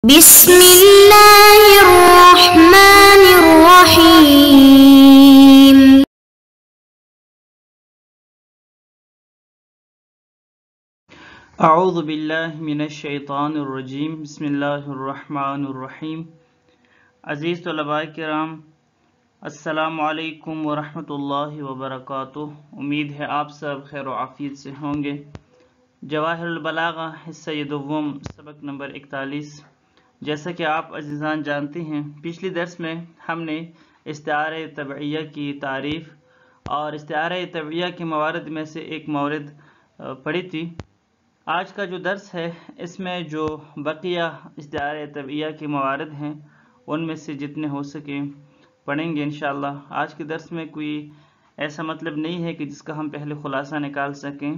بسم الله الرحمن الرحيم. اعوذ باللہ من الشیطان الرجیم بسم اللہ الرحمن الرحیم. عزیز طلباء کرام، السلام علیکم ورحمۃ اللہ وبرکاتہ. امید ہے آپ سب خیر و عافیت سے ہوں گے. جواہر البلاغہ حصہ دوم سبق نمبر 41. جیسا کہ آپ عزیزان جانتے ہیں، پچھلی درس میں ہم نے استعارہ تبعیہ کی تعریف اور استعارہ تبعیہ کے موارد میں سے ایک مورد پڑھی تھی. آج کا جو درس ہے اس میں جو بقیہ استعارہ تبعیہ کے موارد ہیں ان میں سے جتنے ہو سکے پڑھیں گے انشاءاللہ. آج کے درس میں کوئی ایسا مطلب نہیں ہے کہ جس کا ہم پہلے خلاصہ نکال سکیں،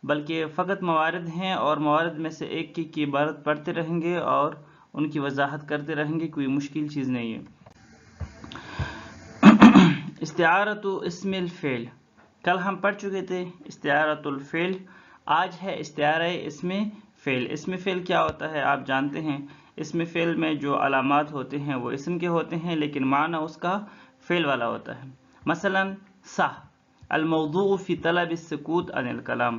بلکہ فقط موارد ہیں اور موارد میں سے ایک کی عبارت پڑھتے رہیں گے اور ان کی وضاحت کرتے رہیں گے. کوئی مشکل چیز نہیں ہے. استعارۃ اسم الفعل کل ہم پڑھ چکے تھے. استعارۃ الفعل. آج ہے استعارہ اسم فعل. اسم فعل کیا ہوتا ہے آپ جانتے ہیں. اسم فعل میں جو علامات ہوتے ہیں وہ اسم کے ہوتے ہیں لیکن معنی اس کا فعل والا ہوتا ہے. مثلا صح الموضوع فی طلب السکوت عن الکلام.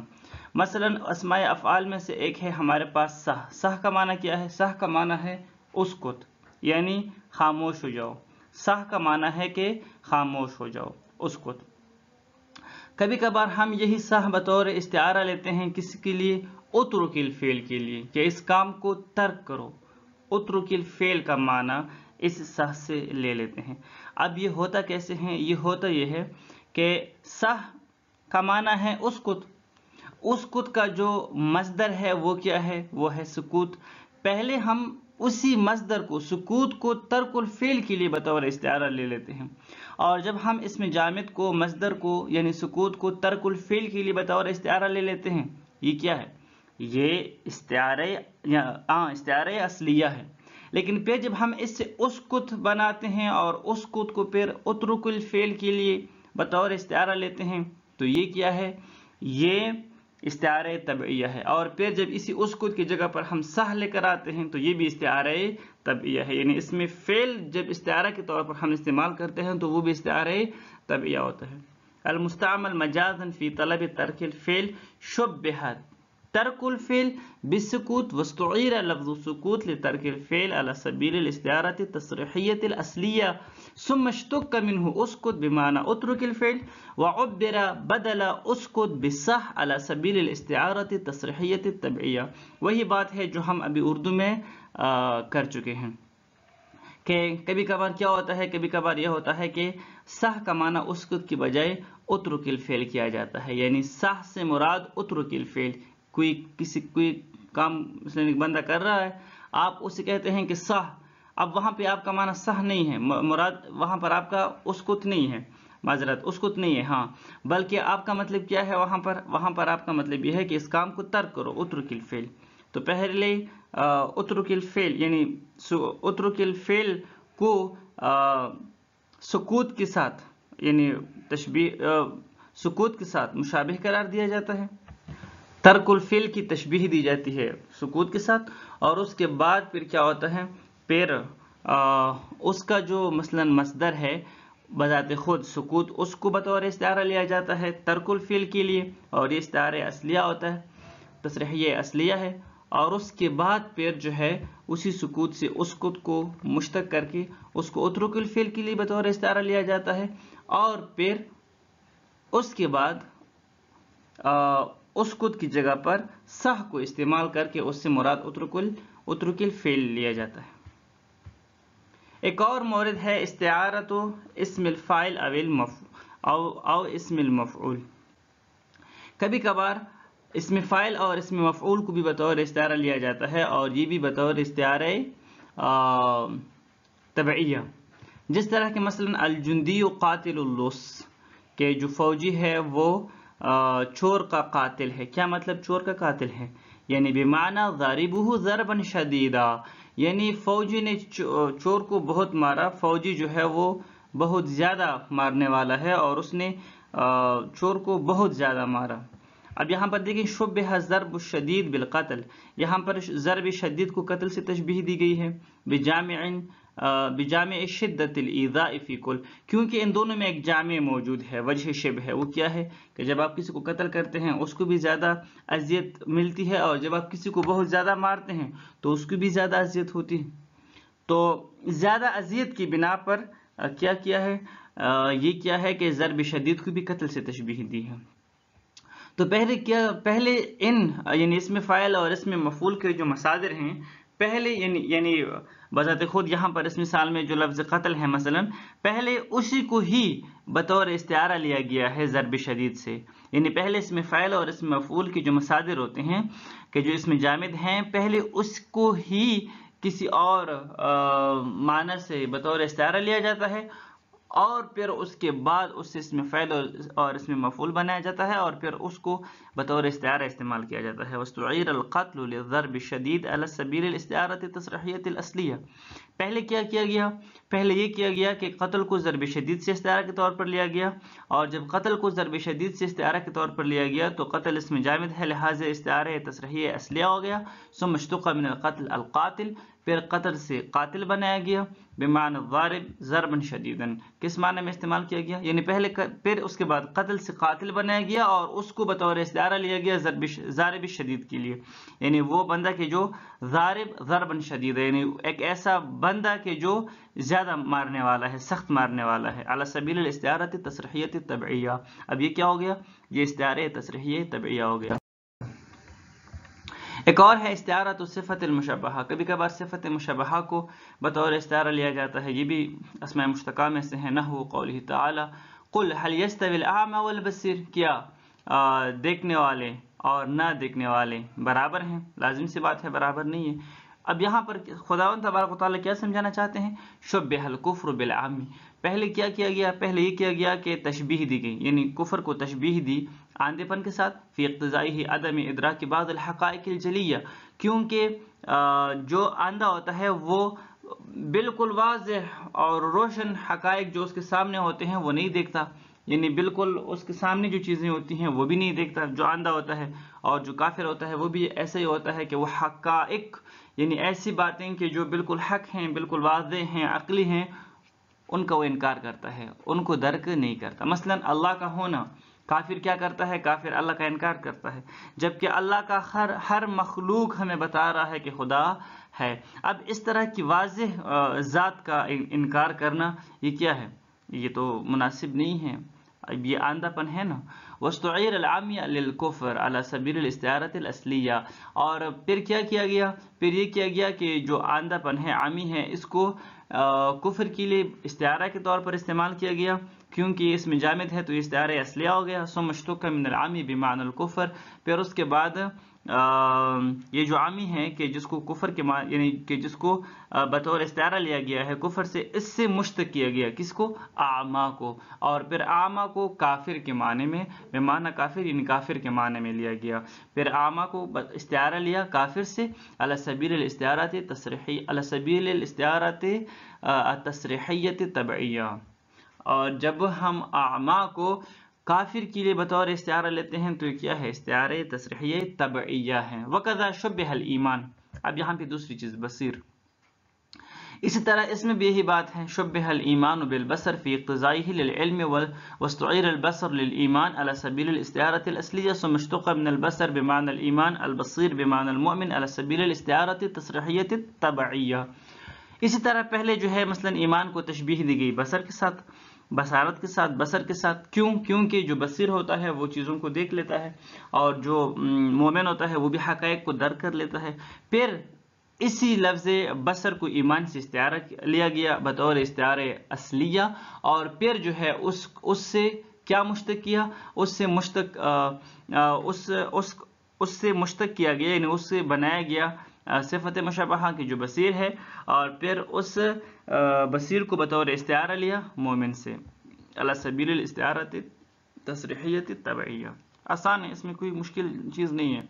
مثلا اسماء افعال میں سے ایک ہے ہمارے پاس صح. صح کا معنی کیا ہے؟ صح کا معنی ہے اسکت، یعنی خاموش ہو جاؤ. صح کا معنی ہے کہ خاموش ہو جاؤ، اسکت. کبھی کبھار ہم یہی صح بطور استعارہ لیتے ہیں کس کے لیے؟ اترک الفعل کے لیے، کہ اس کام کو ترک کرو. اترک الفعل کا معنی اس صح سے لے لیتے ہیں. اب یہ ہوتا کیسے ہیں؟ یہ ہوتا یہ ہے کہ صح کا معنی ہے اسکت. اسکت کا جو مصدر ہے وہ کیا ہے؟ وہ ہے سکوت. پہلے ہم اسی مصدر کو، سکوت کو، ترک الفعل کے لیے بطور استعارہ لے لیتے ہیں، اور جب ہم اسم جامد کو، مصدر کو یعنی سکوت کو ترک الفعل کے لیے بطور استعارہ لے لیتے ہیں. یہ کیا ہے؟ یہ استعارہ اصلیہ ہے. لیکن پھر جب ہم اس سے اسکت بناتے ہیں اور اسکت کو پھر اترک الفعل کے لیے بطور استعارہ لیتے ہیں تو یہ کیا ہے؟ یہ استعارہ تبعیہ ہے. اور پھر جب اسی اسکت کی جگہ پر ہم صح لے کر آتے ہیں تو یہ بھی استعارہ تبعیہ ہے. یعنی اس میں فعل جب استعارہ کے طور پر ہم استعمال کرتے ہیں تو وہ بھی استعارہ تبعیہ ہوتا ہے. المستعمل مجازا فی طلب ترک الفعل شبہت ترک الفعل بالسکوت واستعیر لفظ السکوت لترک الفعل على سبیل الاستعارة التصریحیة الأصلیة ثم اشتق منه اسکت بمعنى اترك الفعل وعبر بدل اسکت بالصح على سبیل الاستعارة التصریحیة التبعیة. وہی بات ہے جو ہم ابھی اردو میں کر چکے ہیں کہ کبھی کبھار کیا ہوتا ہے، کبھی کبھار یہ ہوتا ہے کہ صح کا معنی اسکت کی بجائے اترک الفعل کیا جاتا ہے. یعنی صح سے مراد اترک الفعل. کوئی کام مثلا ایک بندہ کر رہا ہے، آپ اسے کہتے ہیں کہ صح. اب وہاں پہ آپ کا معنی صح نہیں ہے، مراد وہاں پر آپ کا اسکت نہیں ہے، معذرت اسکت نہیں ہے، ہاں، بلکہ آپ کا مطلب کیا ہے؟ وہاں پر آپ کا مطلب یہ ہے کہ اس کام کو ترک کرو، اترک الفعل. تو پہلے اترک الفعل یعنی اترک الفعل کو سکوت کے ساتھ یعنی تشبیہ سکوت کے ساتھ مشابہ قرار دیا جاتا ہے. ترک الفعل کی تشبیہ دی جاتی ہے سکوت کے ساتھ، اور اس کے بعد پھر کیا ہوتا ہے؟ پھر اس کا جو مثلا مصدر ہے بذات خود سکوت، اس کو بطور استعارہ لیا جاتا ہے ترک الفعل کے لیے، اور یہ استعارہ اصلیہ ہوتا ہے، تصریحیہ اصلیہ ہے. اور اس کے بعد پھر جو ہے اسی سکوت سے اسکت کو مشتق کر کے اس کو اترک الفعل کے لیے بطور استعارہ لیا جاتا ہے، اور پھر اس کے بعد اسکت کی جگہ پر صح کو استعمال کر کے اس سے مراد اترک الفعل لیا جاتا ہے. ایک اور مورد ہے استعارۃ اسم الفاعل او اسم المفعول. کبھی کبھار اسم فاعل اور اسم مفعول کو بھی بطور استعارہ لیا جاتا ہے، اور یہ بھی بطور استعارہ تبعیہ. جس طرح کہ مثلا الجندی قاتل اللص، کہ جو فوجی ہے وہ چور کا قاتل ہے. کیا مطلب چور کا قاتل ہے؟ یعنی بمعنی ضاربہ ضربا شدیدا، یعنی فوجی نے چور کو بہت مارا. فوجی جو ہے وہ بہت زیادہ مارنے والا ہے اور اس نے چور کو بہت زیادہ مارا. اب یہاں پر دیکھیں شبہ ضرب الشدید بالقتل، یہاں پر ضرب شدید کو قتل سے تشبیہ دی گئی ہے، بجامع شدت الایذاء فی کل، کیونکہ ان دونوں میں ایک جامع موجود ہے، وجہ شبہ ہے، وہ کیا ہے کہ جب آپ کسی کو قتل کرتے ہیں اس کو بھی زیادہ اذیت ملتی ہے، اور جب آپ کسی کو بہت زیادہ مارتے ہیں تو اس کو بھی زیادہ اذیت ہوتی ہے۔ تو زیادہ اذیت کی بنا پر کیا کیا ہے، یہ کیا ہے کہ ضرب شدید کو بھی قتل سے تشبیہ دی ہے۔ تو پہلے یعنی اسم فاعل اور اسم مفعول کے جو مصادر ہیں، پہلے یعنی بذات خود یہاں پر اس مثال میں جو لفظ قتل ہے مثلا، پہلے اسی کو ہی بطور استعارہ لیا گیا ہے ضرب شدید سے، یعنی پہلے اسم فاعل اور اسم مفعول کے جو مصادر ہوتے ہیں کہ جو اسم جامد ہیں، پہلے اس کو ہی کسی اور معنی سے بطور استعارہ لیا جاتا ہے، اور پھر اس کے بعد اس سے اسم فعل اور اسم مفعول بنایا جاتا ہے، اور پھر اس کو بطور استعارہ استعمال کیا جاتا ہے۔ وَاسْتُعِيرَ الْقَتْلُ لِلضَّرْبِ الشَّدِيدِ عَلَى السَّبِيلِ الِاسْتِعَارَةِ التَّصْرِيحِيَّةِ الْأَصْلِيَّةِ، پہلے کیا کیا گیا، پہلے یہ کیا گیا کہ قتل کو ضرب شدید سے استعارہ کے طور پر لیا گیا، اور جب قتل کو ضرب شدید سے استعارہ کے طور پر لیا گیا تو قتل اسم جامد ہے، لہذا استعارہ تصریحیہ اصلیہ ہو گیا۔ ثم اشتق من القتل القاتل، پھر قتل سے قاتل بنایا گیا، بمعنى الضارب ضربا شدیدا، کس معنی میں استعمال کیا گیا، یعنی پھر اس کے بعد قتل سے قاتل بنایا گیا اور اس کو بطور استعارہ لیا گیا ضارب شدید کے لیے، یعنی وہ بندہ کہ جو ضارب ضربا شدید ہے، یعنی ایک ایسا بندہ کہ جو زیادہ مارنے والا ہے، سخت مارنے والا ہے، علی سبیل الاستعارۃ التصریحیۃ الطبعیہ۔ اب یہ کیا ہو گیا، یہ استعارہ تصریحیہ طبعیہ ہو گیا۔ ایک اور ہے استعارۃ الصفۃ المشبہہ، کبھی کبھار صفت مشبہہ کو بطور استعارہ لیا جاتا ہے، یہ بھی اسماء مشتقہ میں سے ہے، نحو قولہ تعالی قل هل يستوي الاعمى والبصیر، کیا دیکھنے والے اور نہ دیکھنے والے برابر ہیں؟ لازم سی بات ہے، برابر نہیں ہے۔ اب یہاں پر خداوند تبارک و تعالیٰ کیا سمجھانا چاہتے ہیں، شبہ الکفر بالعامی، پہلے کیا کیا گیا، پہلے یہ کیا گیا کہ تشبیہ دی گئی، یعنی کفر کو تشبیہ دی آندھے پن کے ساتھ، فی اقتضائہ عدم ادراک بعض الحقائق الجلیہ، کیونکہ جو آندھا ہوتا ہے وہ بالکل واضح اور روشن حقائق جو اس کے سامنے ہوتے ہیں وہ نہیں دیکھتا، یعنی بالکل اس کے سامنے جو چیزیں ہوتی ہیں وہ بھی نہیں دیکھتا جو آندھا ہوتا ہے، اور جو کافر ہوتا ہے وہ بھی ایسا ہی ہوتا ہے کہ وہ حقائق یعنی ایسی باتیں کہ جو بالکل حق ہیں، بالکل واضح ہیں، عقلی ہیں، ان کا وہ انکار کرتا ہے، ان کو درک نہیں کرتا۔ مثلا اللہ کا ہونا، کافر کیا کرتا ہے، کافر اللہ کا انکار کرتا ہے، جبکہ اللہ کا ہر مخلوق ہمیں بتا رہا ہے کہ خدا ہے۔ اب اس طرح کی واضح ذات کا انکار کرنا یہ کیا ہے، یہ تو مناسب نہیں ہے، اب یہ آندھا پن ہے نا۔ وَاسْتُعِيرَ الْعَامِيَ لِلْكُفْرِ عَلَى سَبِيلِ الْاِسْتِعَارَةِ الْأَصْلِيَّةِ، اور پھر کیا کیا گیا، پھر یہ کیا گیا کہ جو آندھا پن ہے، عامی ہے، اس کو کفر کے لیے استعارہ کے طور پر استعمال کیا گیا، کیونکہ یہ اسم جامد ہے تو یہ استعارہ اصلیہ ہو گیا۔ ثم اشتق من العامی بمعنى الکفر، پھر اس کے بعد یہ جو عامی ہے کہ جس کو کفر کے یعنی کہ جس کو بطور استعارہ لیا گیا ہے کفر سے، اس سے مشتق کیا گیا کس کو، اعما کو، اور پھر اعما کو کافر کے معنی میں، بمعنی کافر یعنی کافر کے معنی میں لیا گیا، پھر اعما کو استعارہ لیا کافر سے، علی سبیل الاستعارۃ التصریحیہ، علی سبیل الاستعارۃ التصریحیۃ الطبعیہ، اور جب ہم اعما کو کافر کے لیے بطور استعارہ لیتے ہیں تو یہ کیا ہے، استعارہ تصریحیہ طبعیہ ہے۔ وَقَذَا شُبِّهَ الْإِيمَانِ، اب یہاں پہ دوسری چیز بصیر، اسی طرح اس میں بھی یہی بات ہے، شُبِّهَ الْإِيمَانُ بِالْبَصَرِ فِي اقْتِضَائِهِ لِلْعِلْمِ وَاسْتُعِيرَ الْبَصَرُ لِلْإِيمَانِ عَلَى سَبِيلِ الْإِسْتِعَارَةِ الْأَصْلِيَّةِ ثُمَّ اشْتُقَّ مِنَ الْبَصَرِ بِمَعْنَى الْإِيمَانِ الْبَصِيرُ بِمَعْنَى الْمُؤْمِنِ عَلَى سَبِيلِ الْإِسْتِعَارَةِ التَّصْرِيحِيَّةِ الطَّبْعِيَّةِ۔ اسی طرح پہلے جو ہے مثلا ایمان کو تشبیہ دی گئی بصر کے ساتھ، بصارت کے ساتھ، بصر کے ساتھ، کیونکہ جو بصیر ہوتا ہے وہ چیزوں کو دیکھ لیتا ہے، اور جو مومن ہوتا ہے وہ بھی حقائق کو درک کر لیتا ہے۔ پھر اسی لفظ بصر کو ایمان سے استعارہ لیا گیا بطور استعارہ اصلیہ، اور پھر جو ہے اس سے کیا مشتق کیا، اس سے مشتق کیا گیا، یعنی اس سے بنایا گیا صفت مشبہہ کی جو بصیر ہے، اور پھر اس بصیر کو بطور استعارہ لیا مومن سے، علی سبیل الاستعارۃ التصریحیۃ الطبعیہ۔ آسان ہے، اس میں کوئی مشکل چیز نہیں ہے۔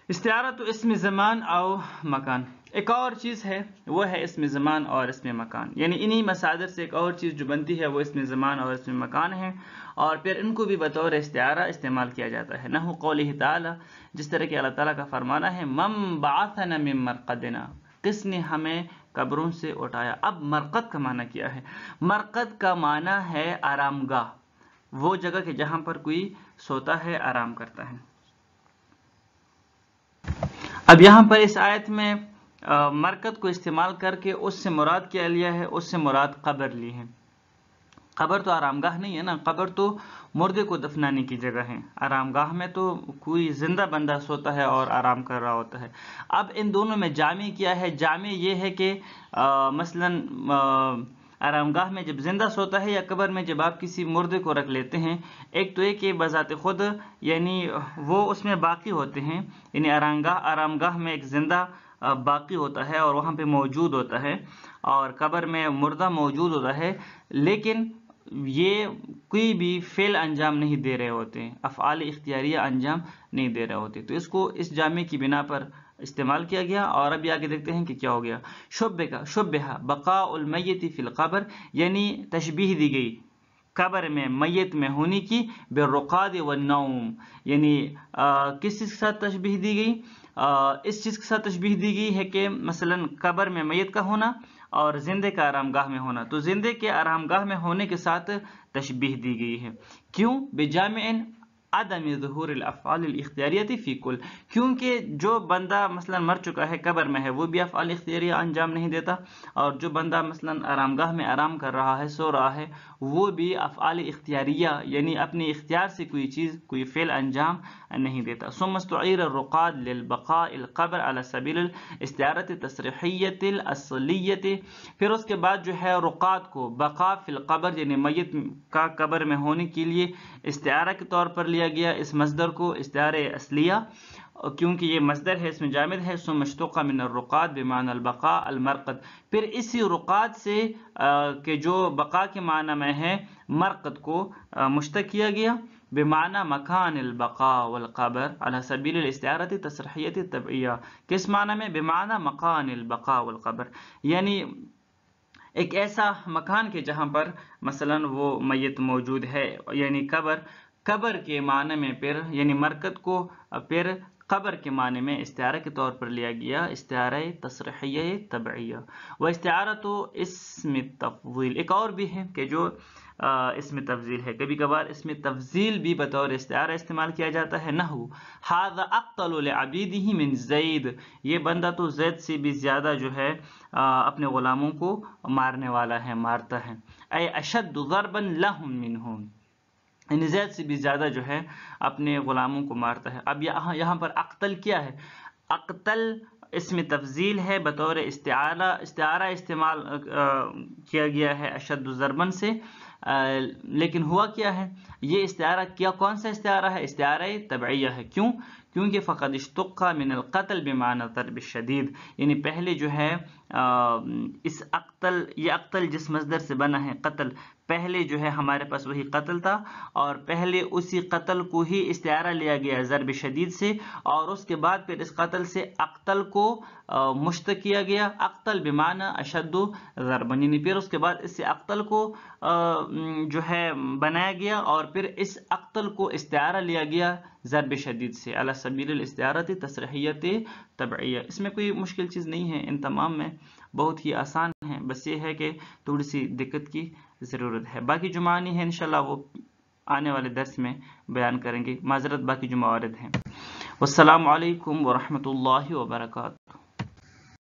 استعارہ تو اسم زمان او مکان، ایک اور چیز ہے وہ ہے اسم زمان اور اسم مکان، یعنی انہی مصادر سے ایک اور چیز جو بنتی ہے وہ اسم زمان اور اسم مکان ہے، اور پھر ان کو بھی بطور استعارہ استعمال کیا جاتا ہے۔ نحو قولہ تعالی، جس طرح کہ اللہ تعالیٰ کا فرمانا ہے من بعثنا من مرقدنا، کس نے ہمیں قبروں سے اٹھایا۔ اب مرقد کا معنی کیا ہے؟ مرقد کا معنی ہے آرام گاہ، وہ جگہ کہ جہاں پر کوئی سوتا ہے، آرام کرتا ہے۔ اب یہاں پر اس آیت میں مرقد کو استعمال کر کے اس سے مراد کیا لیا ہے؟ اس سے مراد قبر لی ہے۔ قبر تو آرام گاہ نہیں ہے نا، قبر تو مردے کو دفنانے کی جگہ ہے، آرام گاہ میں تو کوئی زندہ بندہ سوتا ہے اور آرام کر رہا ہوتا ہے۔ اب ان دونوں میں جامع کیا ہے؟ جامع یہ ہے کہ مثلاً آرام گاہ میں جب زندہ سوتا ہے یا قبر میں جب آپ کسی مردے کو رکھ لیتے ہیں، ایک تو ایک کہ بذات خود یعنی وہ اس میں باقی ہوتے ہیں، یعنی آرام گاہ میں ایک زندہ باقی ہوتا ہے اور وہاں پہ موجود ہوتا ہے، اور قبر میں مردہ موجود ہوتا ہے، لیکن یہ کوئی بھی فعل انجام نہیں دے رہے ہوتے ہیں، افعال اختیاریہ انجام نہیں دے رہے ہوتے، تو اس کو اس جامع کی بنا پر استعمال کیا گیا۔ اور ابھی آگے دیکھتے ہیں کہ کیا ہو گیا۔ شبہ بقاء المیت فی القبر، یعنی تشبیہ دی گئی قبر میں میت میں ہونے کی بالرقاد والنوم، یعنی کس چیز کے ساتھ تشبیہ دی گئی؟ اس چیز کے ساتھ تشبیہ دی گئی ہے کہ مثلا قبر میں میت کا ہونا اور زندے کا آرام گاہ میں ہونا، تو زندے کے آرام گاہ میں ہونے کے ساتھ تشبیہ دی گئی ہے۔ کیوں؟ بجامع عدم ظہور الافعال الاختیاریت فی کل، کیونکہ جو بندہ مثلا مر چکا ہے قبر میں ہے وہ بھی افعال اختیاریہ انجام نہیں دیتا، اور جو بندہ مثلا آرام گاہ میں آرام کر رہا ہے، سو رہا ہے، وہ بھی افعال اختیاریہ یعنی اپنے اختیار سے کوئی چیز کوئی فعل انجام نہیں دیتا۔ ثم استعیر الرقاد للبقاء القبر على سبیل الاستعارۃ التصریحیۃ الاصلیۃ، پھر اس کے بعد جو ہے رقاد کو بقاء فی القبر یعنی میت کا قبر میں ہونے کے لیے استعارہ کے طور پر لیا گیا اس مصدر کو، استعارہ اصلیہ، کیونکہ یہ مصدر ہے، اس میں جامد ہے۔ ثم اشتق من الرقاد بمعنى البقاء المرقد، پھر اسی رقاد سے کہ جو بقاء کے معنی میں ہے مرقد کو مشتق کیا گیا بمعنى مکان البقاء والقبر على سبیل الاستعارۃ التصریحیۃ الطبعیہ، کس معنی میں؟ بمعنى مکان البقاء والقبر، یعنی ایک ایسا مکان کے جہاں پر مثلا وہ میت موجود ہے، یعنی قبر کے معنی میں پھر یعنی مرقد کو پھر قبر کے معنی میں استعارہ کے طور پر لیا گیا، استعارہ تصریحیہ طبعیہ۔ وہ استعارہ تو اسم تفضیل، ایک اور بھی ہے کہ جو اسم تفضیل ہے، کبھی کبھار اسم تفضیل بھی بطور استعارہ استعمال کیا جاتا ہے۔ نحو ھذا اقتل لعبیدہ من زید، یہ بندہ تو زید سے بھی زیادہ جو ہے اپنے غلاموں کو مارنے والا ہے، مارتا ہے۔ اے اشد ضربا لہم منہم، یعنی زید سے بھی زیادہ جو ہے اپنے غلاموں کو مارتا ہے۔ اب یہاں پر اقتل کیا ہے؟ اقتل اسم تفضیل ہے، بطور استعارہ استعمال کیا گیا ہے اشد ضربن سے، لیکن ہوا کیا ہے؟ یہ استعارہ کون سا استعارہ ہے؟ استعارہ طبعیہ ہے۔ کیوں؟ کیونکہ فقد اشتق من القتل بمعنى ضرب الشدید، یعنی پہلے جو ہے اس اقتل، یہ اقتل جس مصدر سے بنا ہے قتل، پہلے جو ہے ہمارے پاس وہی قتل تھا، اور پہلے اسی قتل کو ہی استعارہ لیا گیا ضرب شدید سے، اور اس کے بعد پھر اس قتل سے اقتل کو مشتق کیا گیا، اقتل بمعنی اشد ضربا، یعنی پھر اس کے بعد اس سے اقتل کو جو ہے بنایا گیا، اور پھر اس اقتل کو استعارہ لیا گیا ضرب شدید سے، علی سبیل الاستعارۃ تصریحیۃ طبعیہ۔ اس میں کوئی مشکل چیز نہیں ہے، ان تمام میں بہت ہی آسان ہے، بس یہ ہے کہ تھوڑی سی دقت کی ضرورت ہے۔ باقی جو معنی ہے انشاءاللہ وہ آنے والے درس میں بیان کریں گے، معذرت باقی جو موارد ہیں۔ والسلام علیکم ورحمۃ اللہ وبرکاتہ۔